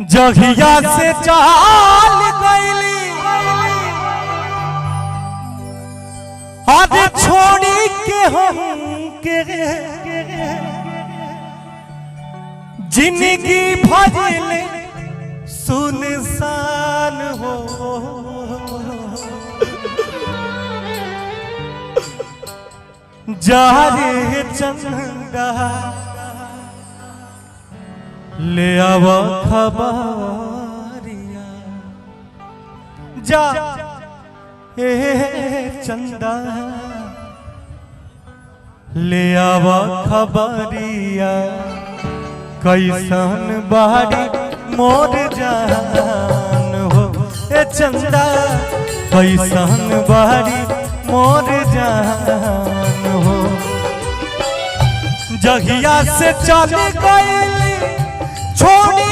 जहिया से चाल गईली आदे छोड़ी के हम के जिंदगी भजले सुनसान हो जा रे चंदा ले आवा खबरिया जा ए चंदा ले आवा खबरिया कैसन बारी मोर जान हो ए चंदा कैसन बारी मोर जान हो जहिया से चल गई छोड़ी